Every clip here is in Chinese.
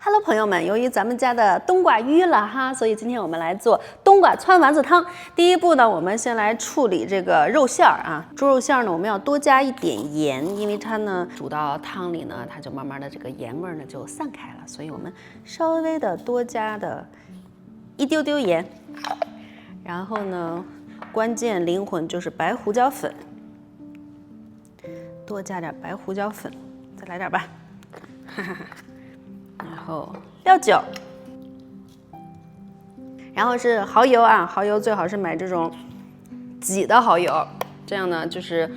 Hello， 朋友们，由于咱们家的冬瓜淤了哈，所以今天我们来做冬瓜汆丸子汤。第一步呢，我们先来处理这个肉馅儿啊。猪肉馅儿呢，我们要多加一点盐，因为它呢煮到汤里呢，它就慢慢的这个盐味呢就散开了，所以我们稍微的多加的一丢丢盐。然后呢，关键灵魂就是白胡椒粉，多加点白胡椒粉，再来点吧，哈哈哈。然后料酒，然后是蚝油啊，蚝油最好是买这种挤的蚝油，这样呢就是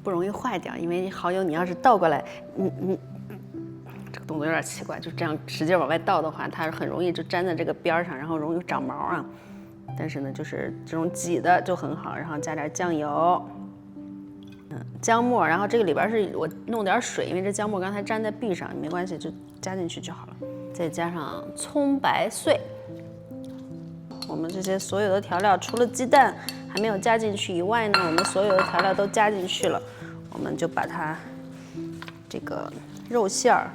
不容易坏掉。因为蚝油你要是倒过来，这个动作有点奇怪，就这样使劲往外倒的话，它很容易就粘在这个边上，然后容易长毛啊。但是呢，就是这种挤的就很好，然后加点酱油。姜末，然后这个里边是我弄点水，因为这姜末刚才粘在壁上，没关系，就加进去就好了。再加上葱白碎，我们这些所有的调料，除了鸡蛋还没有加进去以外呢，我们所有的调料都加进去了，我们就把它这个肉馅儿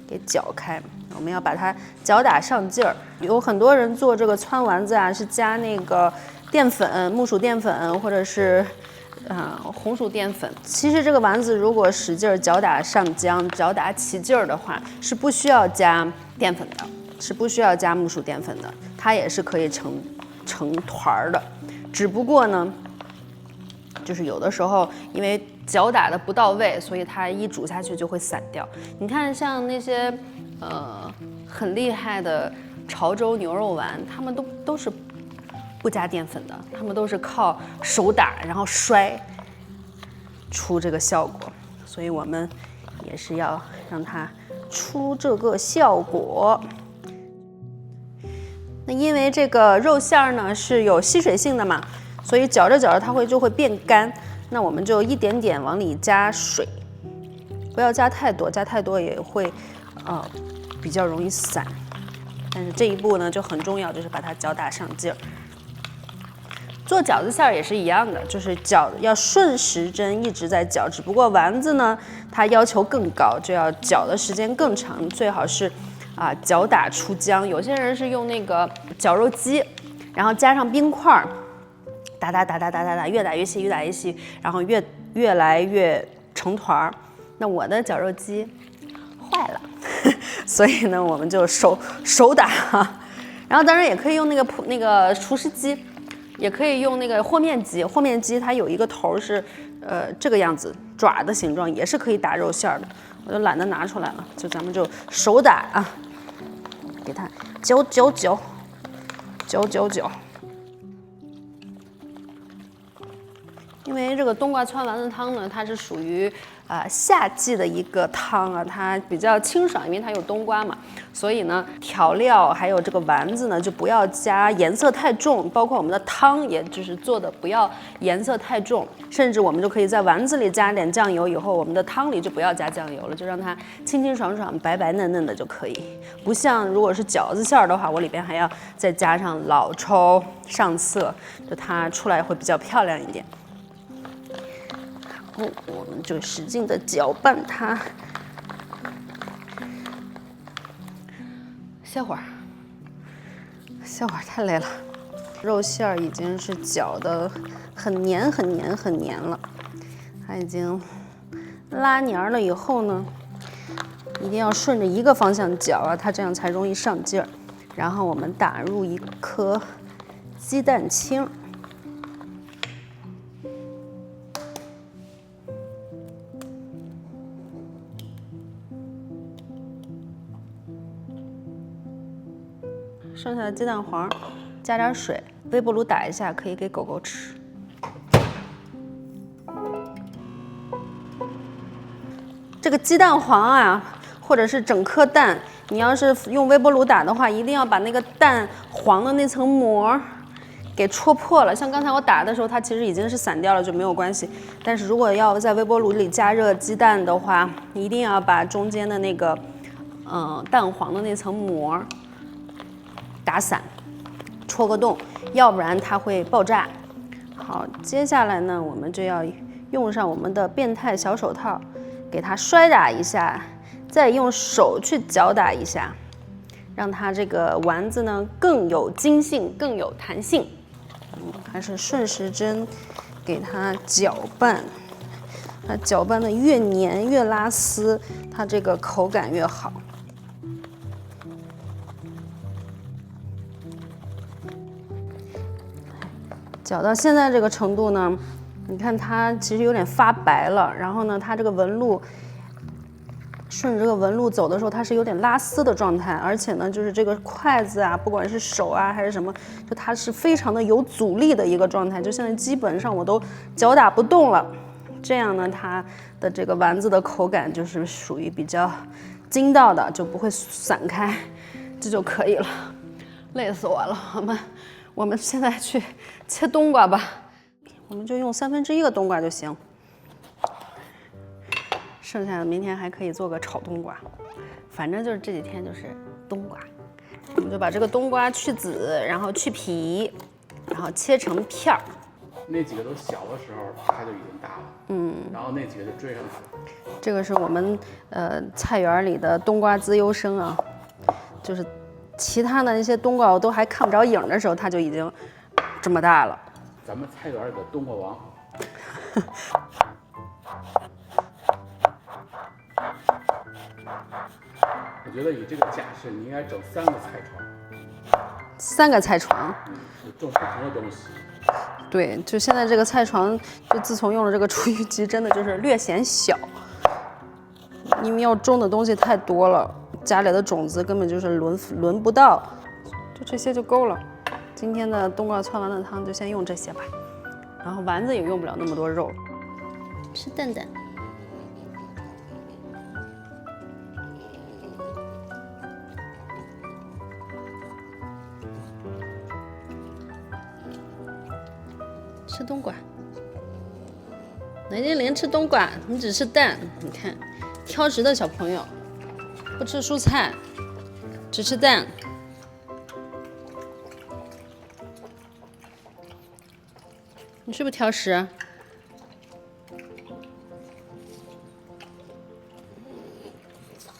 给搅开。我们要把它搅打上劲儿。有很多人做这个汆丸子啊，是加那个淀粉、木薯淀粉或者是红薯淀粉。其实这个丸子如果使劲搅打上浆、搅打起劲儿的话，是不需要加淀粉的，是不需要加木薯淀粉的，它也是可以成团儿的。只不过呢，就是有的时候因为搅打的不到位，所以它一煮下去就会散掉。你看，像那些很厉害的潮州牛肉丸，他们都是不加淀粉的，他们都是靠手打然后摔出这个效果，所以我们也是要让它出这个效果。那因为这个肉馅儿呢是有吸水性的嘛，所以搅着搅着它就会变干。那我们就一点点往里加水，不要加太多，加太多也会比较容易散。但是这一步呢就很重要，就是把它搅打上劲儿。做饺子馅儿也是一样的，就是搅要顺时针一直在搅，只不过丸子呢它要求更高，就要搅的时间更长，最好是搅打出浆。有些人是用那个绞肉机，然后加上冰块儿，打，越打越细，越打越细，然后越来越成团儿。那我的绞肉机坏了，所以呢我们就手打，然后当然也可以用那个厨师机。也可以用那个和面机，和面机它有一个头是，这个样子爪的形状，也是可以打肉馅的。我就懒得拿出来了，咱们就手打啊，给它搅。因为这个冬瓜汆丸子汤呢，它是属于夏季的一个汤啊，它比较清爽，因为它有冬瓜嘛，所以呢调料还有这个丸子呢就不要加颜色太重，包括我们的汤也就是做的不要颜色太重，甚至我们就可以在丸子里加点酱油，以后我们的汤里就不要加酱油了，就让它清清爽爽、白白嫩嫩的就可以。不像如果是饺子馅儿的话，我里边还要再加上老抽上色，就它出来会比较漂亮一点。然后我们就使劲的搅拌它，歇会儿太累了。肉馅儿已经是搅得很黏了，它已经拉黏了以后呢，一定要顺着一个方向搅啊，它这样才容易上劲儿。然后我们打入一颗鸡蛋清。剩下的鸡蛋黄，加点水，微波炉打一下，可以给狗狗吃。这个鸡蛋黄啊，或者是整颗蛋，你要是用微波炉打的话，一定要把那个蛋黄的那层膜给戳破了。像刚才我打的时候，它其实已经是散掉了，就没有关系。但是如果要在微波炉里加热鸡蛋的话，你一定要把中间的那个蛋黄的那层膜打散，戳个洞，要不然它会爆炸。好，接下来呢，我们就要用上我们的变态小手套，给它摔打一下，再用手去搅打一下，让它这个丸子呢更有筋性，更有弹性。开始顺时针给它搅拌，它搅拌的越黏越拉丝，它这个口感越好。搅到现在这个程度呢，你看它其实有点发白了，然后呢，它这个纹路顺着这个纹路走的时候，它是有点拉丝的状态，而且呢，就是这个筷子啊，不管是手啊还是什么，就它是非常的有阻力的一个状态，就现在基本上我都搅打不动了。这样呢，它的这个丸子的口感就是属于比较筋道的，就不会散开，这就可以了。累死我了，我们现在去切冬瓜吧，我们就用1/3个冬瓜就行，剩下的明天还可以做个炒冬瓜，反正就是这几天就是冬瓜。我们就把这个冬瓜去籽，然后去皮，然后切成片儿。那几个都小的时候，它就已经大了，然后那几个就追上它了。这个是我们菜园里的冬瓜资优生啊，就是其他的那些冬瓜我都还看不着影的时候，它就已经这么大了。咱们菜园里的冬瓜王。我觉得以这个架势，你应该整3个菜床。3个菜床。就种不同的东西。对，就现在这个菜床，就自从用了这个厨余机，真的就是略显小，因为要种的东西太多了，家里的种子根本就是轮不到，就这些就够了。今天的冬瓜汆丸子汤就先用这些吧，然后丸子也用不了那么多肉。吃蛋蛋。吃冬瓜，雷精灵吃冬瓜，你只吃蛋。你看，挑食的小朋友不吃蔬菜，只吃蛋。你是不是挑食？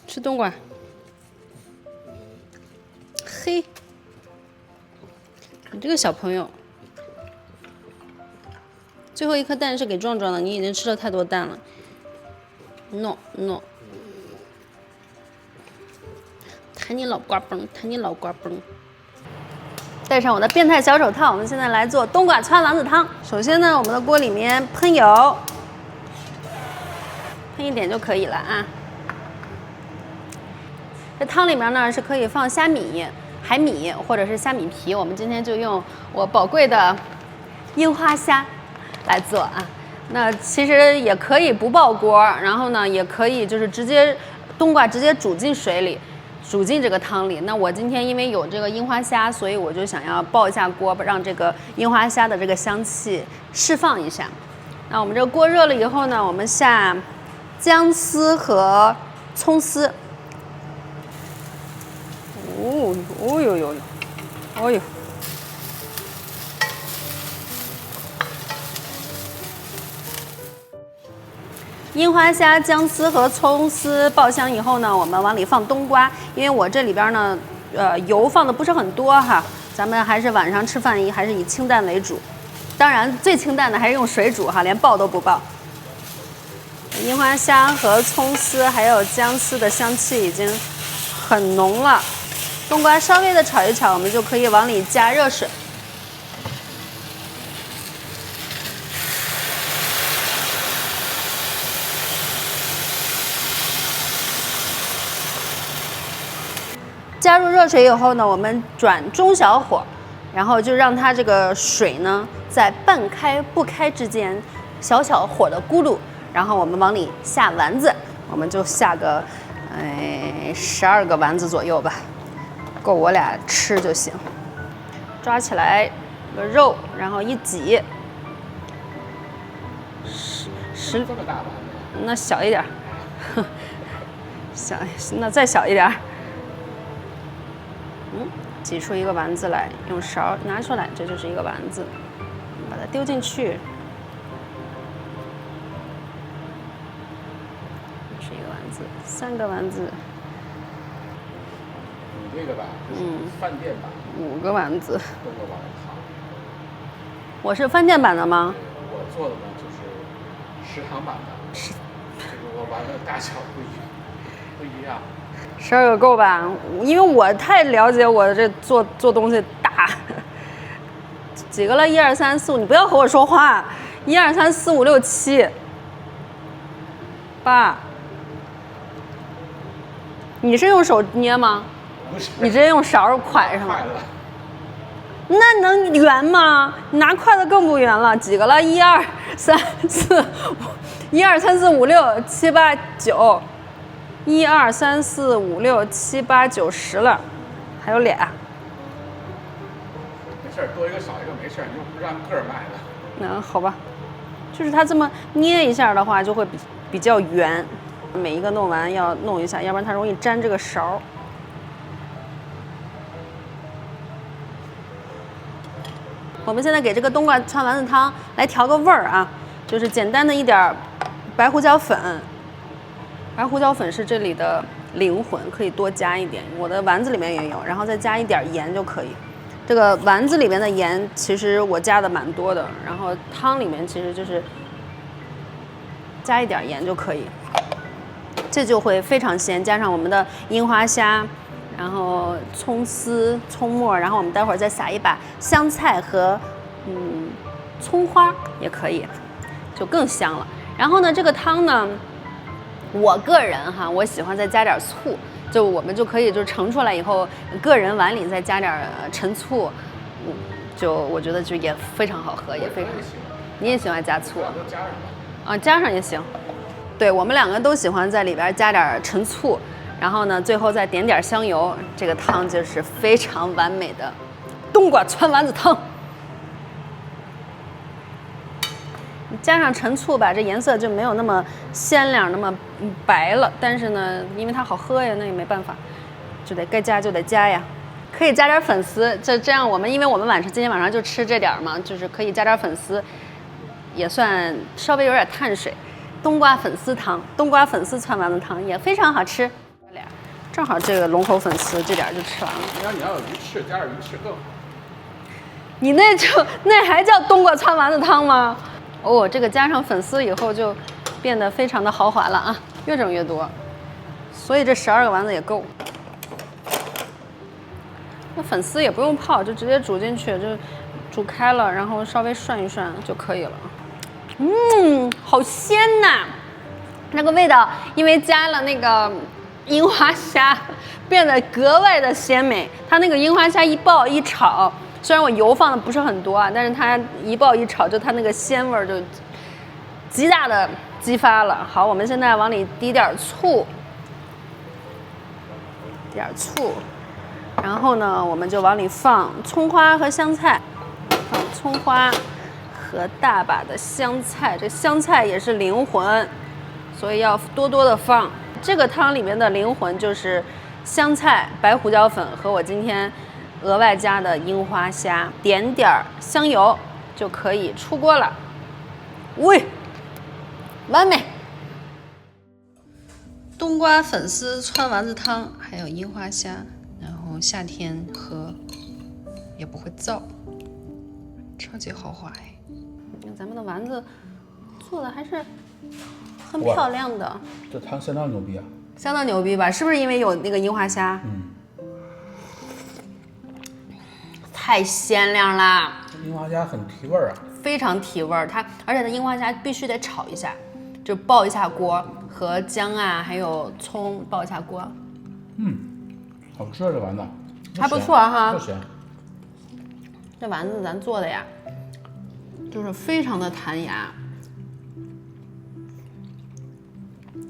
吃冬瓜。嘿，你这个小朋友。最后一颗蛋是给壮壮的，你已经吃了太多蛋了。No， 弹你老瓜崩，弹你老瓜崩。戴上我的变态小手套，我们现在来做冬瓜汆丸子汤。首先呢，我们的锅里面喷油，喷一点就可以了啊。这汤里面呢是可以放虾米、海米或者是虾米皮，我们今天就用我宝贵的樱花虾来做啊。那其实也可以不爆锅，然后呢也可以就是冬瓜直接煮进水里，煮进这个汤里。那我今天因为有这个樱花虾，所以我就想要爆一下锅，让这个樱花虾的这个香气释放一下。那我们这个锅热了以后呢，我们下姜丝和葱丝。哦呦。樱花虾、姜丝和葱丝爆香以后呢，我们往里放冬瓜。因为我这里边呢，油放的不是很多哈，咱们还是晚上吃饭还是以清淡为主。当然，最清淡的还是用水煮哈，连爆都不爆。樱花虾和葱丝还有姜丝的香气已经很浓了，冬瓜稍微的炒一炒，我们就可以往里加热水。加入热水以后呢，我们转中小火，然后就让它这个水呢在半开不开之间，小小火的咕噜，然后我们往里下丸子，我们就下个12个丸子左右吧，够我俩吃就行。抓起来个肉，然后一挤，这么大丸子？那小一点，那再小一点。挤出一个丸子来，用勺拿出来，这就是一个丸子，把它丢进去， 3个丸子。你这个吧，就是饭店版。5个丸子。冬瓜丸子汤。我是饭店版的吗？我做的呢就是食堂版的。这个我丸子大小不一样。12个够吧？因为我太了解我这做东西大。几个了？1、2、3、4、5，你不要和我说话。1、2、3、4、5、6、7、8。你是用手捏吗？不是。你直接用勺㧟上吗？那能圆吗？你拿筷子更不圆了。几个了？1、2、3、4、5。1、2、3、4、5、6、7、8、9。1、2、3、4、5、6、7、8、9、10了，还有俩。没事，多一个少一个没事，你又不是按个卖的。那好吧，就是它这么捏一下的话，就会比较圆。每一个弄完要弄一下，要不然它容易粘这个勺。我们现在给这个冬瓜汆丸子汤来调个味儿啊，就是简单的一点白胡椒粉。白胡椒粉是这里的灵魂，可以多加一点。我的丸子里面也有，然后再加一点盐就可以。这个丸子里面的盐其实我加的蛮多的，然后汤里面其实就是加一点盐就可以，这就会非常鲜。加上我们的樱花虾，然后葱丝、葱末，然后我们待会儿再撒一把香菜和葱花也可以，就更香了。然后呢，这个汤呢，我个人哈，我喜欢再加点醋，就我们就可以就盛出来以后，个人碗里再加点陈醋，就我觉得就也非常好喝，也非常。你也喜欢加醋？加上吧。啊，加上也行。对，我们2个都喜欢在里边加点陈醋，然后呢，最后再点点香油，这个汤就是非常完美的冬瓜汆丸子汤。加上陈醋吧，这颜色就没有那么鲜亮，那么白了。但是呢，因为它好喝呀，那也没办法，就得该加就得加呀。可以加点粉丝，这样我们因为我们今天晚上就吃这点嘛，就是可以加点粉丝，也算稍微有点碳水。冬瓜粉丝汤，冬瓜粉丝汆丸子汤也非常好吃。正好这个龙口粉丝这点就吃完了。你要有鱼翅，加点鱼翅更好。你那还叫冬瓜汆丸子汤吗？哦，这个加上粉丝以后就变得非常的豪华了啊，越整越多，所以这12个丸子也够。那粉丝也不用泡，就直接煮进去，就煮开了，然后稍微涮一涮就可以了。好鲜呐！那个味道，因为加了那个樱花虾，变得格外的鲜美。它那个樱花虾一爆一炒。虽然我油放的不是很多啊，但是它一爆一炒，就它那个鲜味就极大的激发了。好，我们现在往里滴点醋，然后呢，我们就往里放葱花和香菜，放葱花和大把的香菜，这香菜也是灵魂，所以要多多的放。这个汤里面的灵魂就是香菜、白胡椒粉和我今天额外加的樱花虾，点点香油就可以出锅了。喂，完美！冬瓜粉丝汆丸子汤，还有樱花虾，然后夏天喝也不会燥，超级豪华哎！咱们的丸子做的还是很漂亮的。这汤相当牛逼啊！相当牛逼吧？是不是因为有那个樱花虾？太鲜亮啦！樱花虾很提味儿啊，非常提味儿。而且它樱花虾必须得炒一下，就爆一下锅，和姜啊还有葱爆一下锅。好吃啊这丸子，还不错哈。不咸。这丸子咱做的呀，就是非常的弹牙，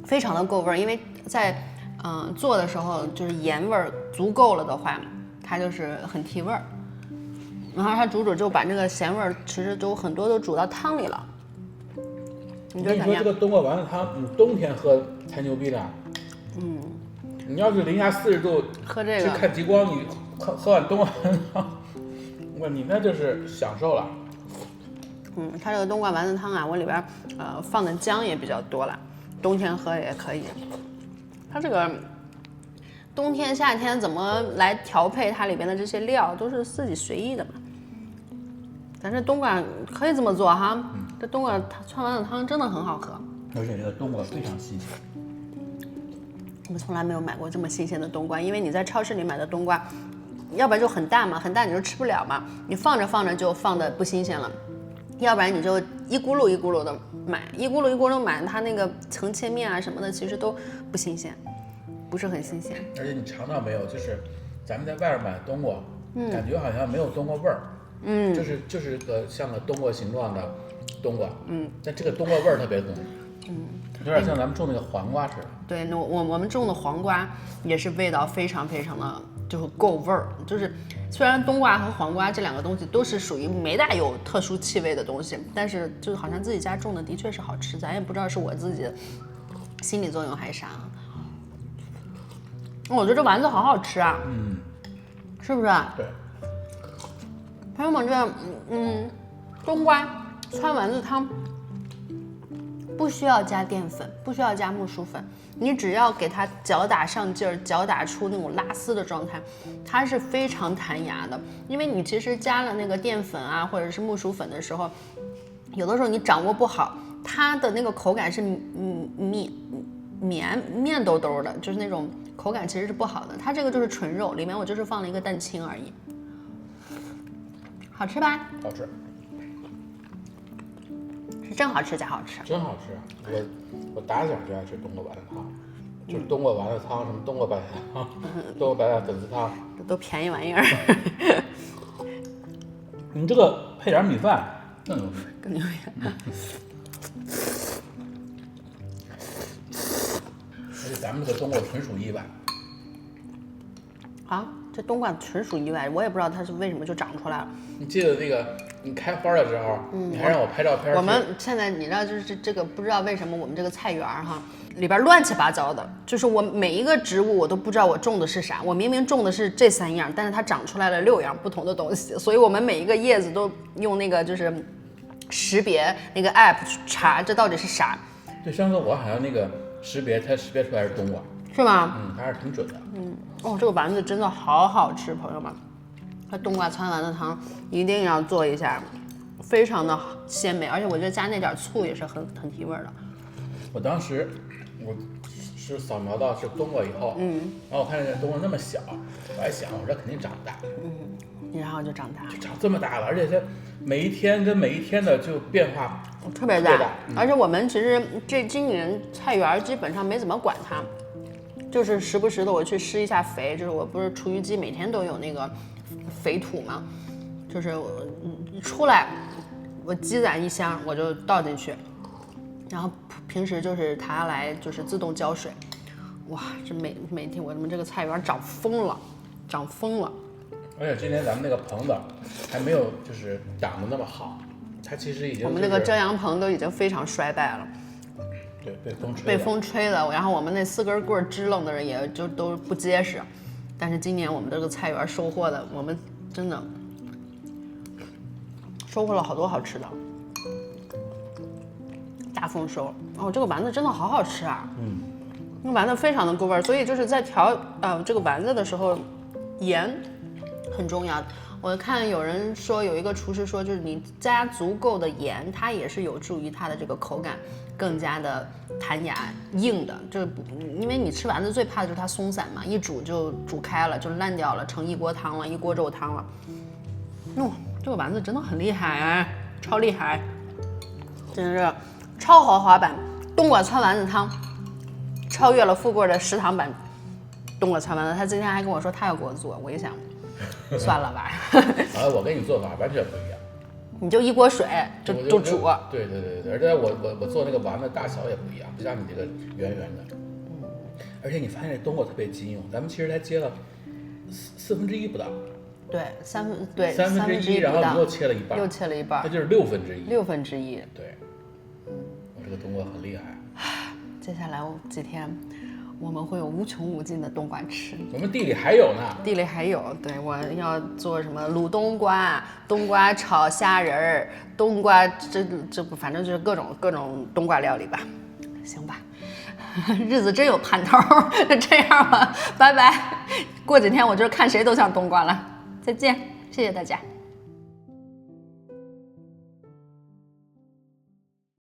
非常的够味儿。因为在做的时候，就是盐味儿足够了的话，它就是很提味儿。然后它煮就把那个咸味儿其实都很多都煮到汤里了。你觉得怎么样？这个冬瓜丸子汤，你冬天喝才牛逼呢。你要是零下40度喝这个去看极光，你喝碗冬瓜丸子汤，你那就是享受了。它这个冬瓜丸子汤啊，我里边放的姜也比较多了，冬天喝也可以。它这个冬天夏天怎么来调配它里边的这些料，都是自己随意的嘛。咱这冬瓜可以这么做哈，这冬瓜汆丸子汤真的很好喝，而且这个冬瓜非常新鲜。我们从来没有买过这么新鲜的冬瓜，因为你在超市里买的冬瓜，要不然就很大嘛，很大你就吃不了嘛，你放着放着就放的不新鲜了，要不然你就一咕噜一咕噜的买，一咕噜一咕噜买，它那个层切面啊什么的，其实都不新鲜，不是很新鲜。而且你尝到没有，就是咱们在外边买的冬瓜，感觉好像没有冬瓜味儿，就是个像个冬瓜形状的冬瓜，但这个冬瓜味儿特别浓，有点像咱们种那个黄瓜似的。对，那我们种的黄瓜也是味道非常非常的就是够味儿，就是虽然冬瓜和黄瓜这两个东西都是属于没大有特殊气味的东西，但是就是好像自己家种的的确是好吃，咱也不知道是我自己的心理作用还是啥。我觉得这丸子好好吃啊，是不是？对。朋友们，这冬瓜汆丸子汤不需要加淀粉，不需要加木薯粉，你只要给它搅打上劲儿，搅打出那种拉丝的状态，它是非常弹牙的。因为你其实加了那个淀粉啊，或者是木薯粉的时候，有的时候你掌握不好，它的那个口感是面兜兜的，就是那种口感其实是不好的。它这个就是纯肉，里面我就是放了一个蛋清而已。好吃吧？好吃，是真好吃假好吃？真好吃。我打小就爱吃冬瓜丸子汤，就是冬瓜丸子汤，什么冬瓜白菜汤、冬瓜白菜粉丝汤，这都便宜玩意儿。你这个配点米饭更牛逼，更牛逼。而且咱们这个冬瓜纯属意外。啊，这冬瓜纯属意外，我也不知道它是为什么就长出来了。你记得那个你开花的时候，你还让我拍照片。我们现在你知道，就是这个不知道为什么我们这个菜园哈里边乱七八糟的，就是我每一个植物我都不知道我种的是啥，我明明种的是这3样，但是它长出来了6样不同的东西，所以我们每一个叶子都用那个就是识别那个 app 去查这到底是啥。对，上次我好像那个它识别出来是冬瓜，是吗？还是挺准的。哦，这个丸子真的好好吃，朋友们，它冬瓜汆丸子汤一定要做一下，非常的鲜美，而且我觉得加那点醋也是很提味的。我当时我是扫描到是冬瓜以后，然后我看见冬瓜那么小，我还想我这肯定长不大，然后就长大了，就长这么大了，而且它每一天跟每一天的就变化特别大。而且我们其实今年菜园基本上没怎么管它，就是时不时的我去施一下肥，就是我不是厨余机每天都有那个肥土嘛，就是我出来我积攒一箱我就倒进去，然后平时就是它来就是自动浇水。哇，这每天我们这个菜园长疯了，长疯了。而且今年咱们那个棚子还没有就是长得那么好，它其实已经、我们那个遮阳棚都已经非常衰败了。对，被风吹的，然后我们那4根棍支棱的人也就都不结实。但是今年我们这个菜园收获的，我们真的收获了好多好吃的，大丰收。哦，这个丸子真的好好吃啊！那丸子非常的够味儿，所以就是在调这个丸子的时候，盐很重要。我看有人说，有一个厨师说，就是你加足够的盐，它也是有助于它的这个口感更加的弹牙硬的。就是因为你吃丸子最怕的就是它松散嘛，一煮就煮开了，就烂掉了，成一锅汤了，一锅肉汤了。这个丸子真的很厉害，超厉害，真是超豪华版冬瓜汆丸子汤，超越了富贵的食堂版冬瓜汆丸子。他今天还跟我说他要给我做，我一想。算了吧。我跟你做法完全不一样，你就一锅水就煮。对，而且我做那个丸子大小也不一样，不像你这个圆圆的。而且你发现这冬瓜特别经用，咱们其实才接了1/4不到。对，三分之一，然后你又切了一半，它就是1/6。1/6。对，我这个冬瓜很厉害。接下来几天。我们会有无穷无尽的冬瓜吃，我们地里还有呢。地里还有，对，我要做什么卤冬瓜、冬瓜炒虾仁儿、冬瓜这不，反正就是各种冬瓜料理吧，行吧。日子真有盼头。这样吧，拜拜。过几天我就是看谁都像冬瓜了。再见，谢谢大家。